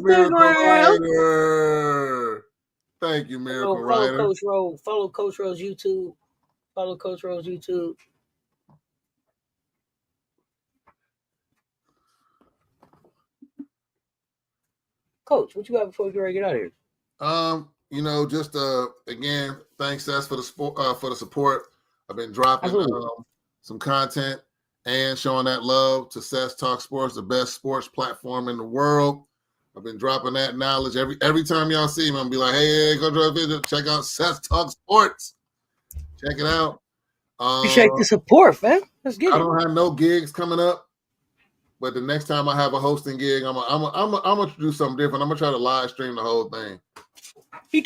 Miracle Rider. Thank you, Miracle Rider. Follow Coach Ro's YouTube. Coach, what you got before we get ready to get out of here? Just again, thanks Cess for the support. I've been dropping some content and showing that love to Cess Talk Sports, the best sports platform in the world. I've been dropping that knowledge every time y'all see me. I'm gonna be like, hey, go to a visit, check out Cess Talk Sports. Check it out. Appreciate the support, man. Let's get it. I don't have no gigs coming up, but the next time I have a hosting gig, I'm gonna do something different. I'm gonna try to live stream the whole thing. He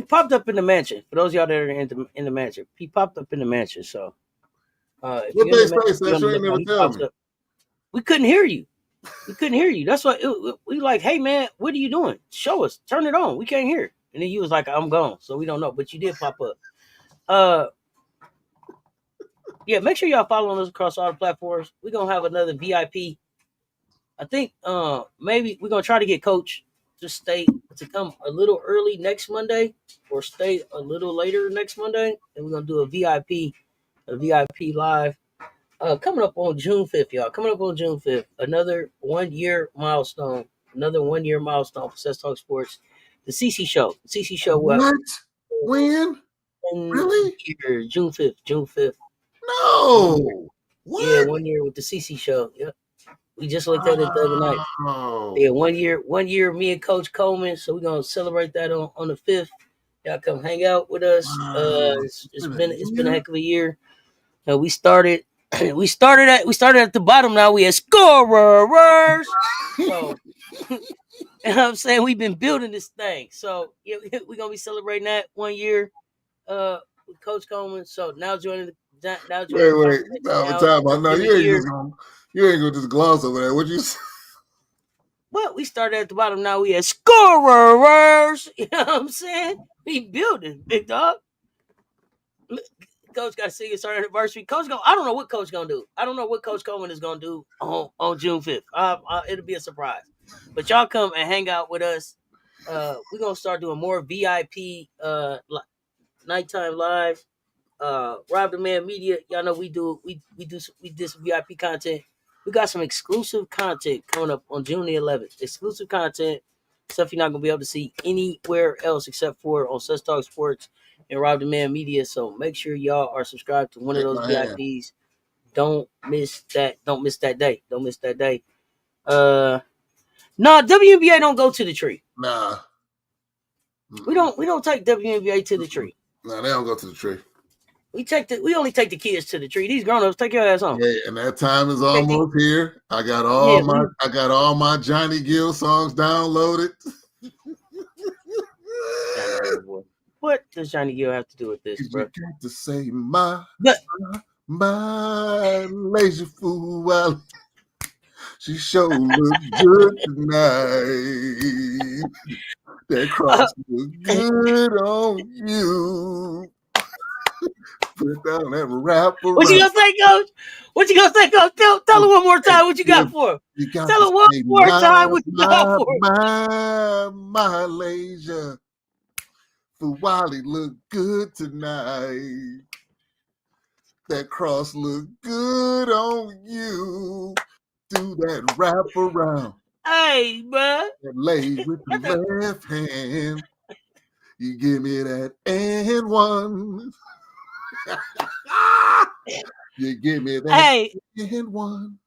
popped up in the mansion. For those of y'all that are in the mansion, he popped up in the mansion. So, what they say, Cess? You ain't never tell me. We couldn't hear you. That's why we like, hey man, what are you doing? Show us. Turn it on. We can't hear it. And then you was like, I'm gone. So we don't know. But you did pop up. Yeah, make sure y'all following us across all the platforms. We're gonna have another VIP. I think maybe we're gonna try to get Coach to come a little early next Monday or stay a little later next Monday. And we're gonna do a VIP live. Coming up on June 5th, y'all. Another 1 year milestone. For Cess Talk Sports. The CC Show. What? When? Really? June 5th. No. What? Yeah, 1 year with the CC Show. Yep. We just looked at it the other night. Oh, Yeah, 1 year, me and Coach Coleman. So we're gonna celebrate that on the 5th. Y'all come hang out with us. wow. It's Been a been a year? heck of a year. We started we started at the bottom. Now we had scorers. So you know what I'm saying, we've been building this thing. So yeah, we're gonna be celebrating that 1 year with Coach Coleman. So now joining Wait, the wait. conversation. No, Now time out. it's No, been a year. you ain't gonna just gloss over that. What you say? But we started at the bottom. Now we had scorers. You know what I'm saying? We building, big dog. Coach got to sing his anniversary. Coach I don't know what Coach gonna do. I don't know what Coach Coleman is gonna do on June 5th. It'll be a surprise. But y'all come and hang out with us. We're gonna start doing more VIP nighttime live. Rob the Man Media. Y'all know we did some VIP content. We got some exclusive content coming up on June the 11th. Exclusive content, stuff you're not gonna be able to see anywhere else except for on Such Talk Sports and Rob the Man Media. So make sure y'all are subscribed to one of Shake those my hand. VIPs. Don't miss that. Don't miss that day. Don't miss that day. No, WNBA don't go to the tree. Nah. We Mm-mm. don't take WNBA to the tree. Nah, they don't go to the tree. We only take the kids to the tree. These grown ups take your ass home. Yeah, and that time is Take the, almost here. I got yeah, all my Johnny Gill songs downloaded. Johnny Gill boy. What does Johnny Gill have to do with this, You bro? got to say But my lazy fool. Well, she sure look good tonight. That cross look good on you. Put down that wrap what you around. gonna say, Coach? What you gonna say, Coach? Tell her one more Hey, time what you got you, for her. you got Tell to her one say more time what you got for her. my laser for Wally look good tonight. That cross look good on you. Do that wrap around Hey, bro. and lay with the left hand. You give me that and one. You give me that Hey, and one.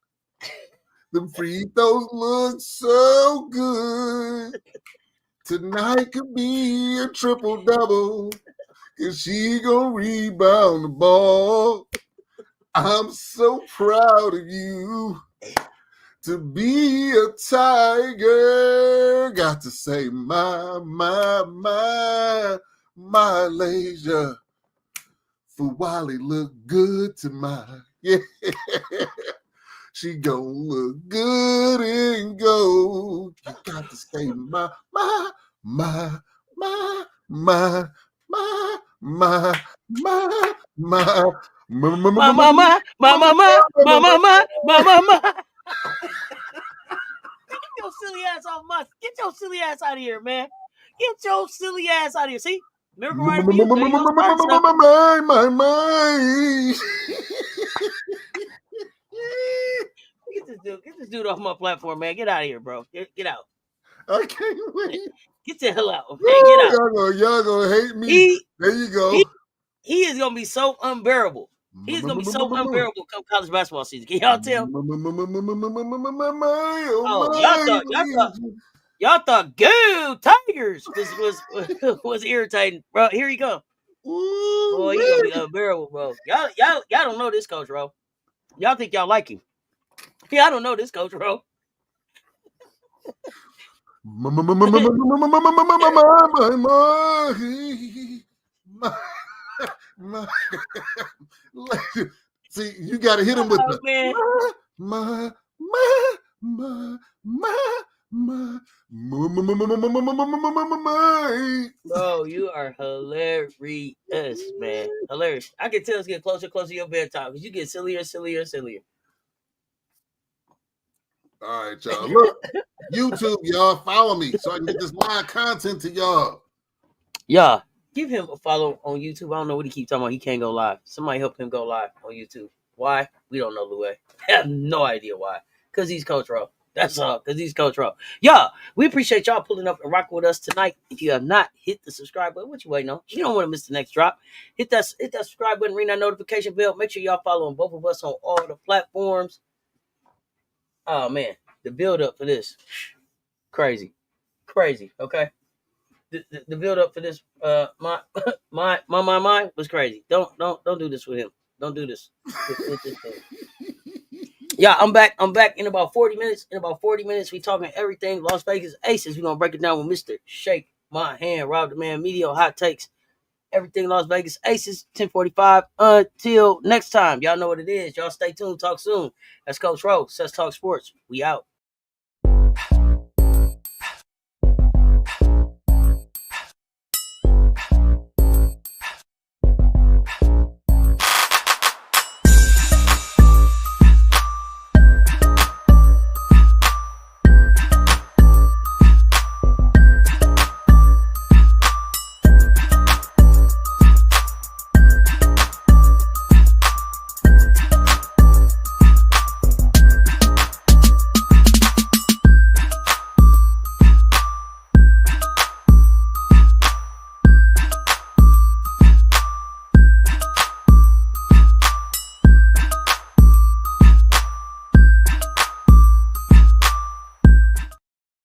Them free throws look so good. Tonight could be a triple double. Cause she gonna rebound the ball. I'm so proud of you to be a tiger. Got to say my leisure for Wally look good to my yeah. She gonna look good and gold. You got to say my my my my my my my my my mama, my mama, my mama, my mama. Get your silly ass off my. Get your silly ass out of here, man. Get your silly ass out of here. See, Miracle Rider Music. There you go. Start something. my. Get this dude off my platform, man. Get out of here, bro. Get out. I can't wait. Get the hell out, man. Get Woo, out. y'all gonna hate me. He There you he go. he is gonna be so unbearable. He is gonna be so unbearable come college basketball season. Can y'all tell? Oh Oh, my. y'all thought Go Tigers was irritating, bro. Here you go. Ooh, Boy, he gonna be unbearable, bro. Y'all don't know this coach, bro. Y'all think y'all like him. Y'all don't know this coach, bro. my, see, you got to hit him with Oh the man. my, my, my, my, my, my. Bro, you are hilarious, man. Hilarious. I can tell it's getting closer and closer to your bedtime because you get sillier, sillier, sillier. All right, y'all. Look, YouTube, y'all, follow me so I can get this live content to y'all. Yeah. Give him a follow on YouTube. I don't know what he keeps talking about. He can't go live. Somebody help him go live on YouTube. Why? We don't know, Louis. I have no idea why. Because he's Coach Ro. That's all. Because he's Coach Ro. Yeah, we appreciate y'all pulling up and rocking with us tonight. If you have not hit the subscribe button, what you waiting on? You don't want to miss the next drop. Hit that subscribe button, ring that notification bell. Make sure y'all follow both of us on all the platforms. Oh man, the build up for this, crazy. Okay, the build up for this, my was crazy. Don't do this with him. Don't do this with this thing. Yeah, I'm back. I'm back in about 40 minutes. In about 40 minutes, we talking everything Las Vegas Aces. We're gonna break it down with Mr. Shake My Hand, Rob the Man, Media, Hot Takes, everything Las Vegas Aces, 10:45. Until next time, y'all know what it is. Y'all stay tuned. Talk soon. That's Coach Ro. Cess Talk Sports. We out.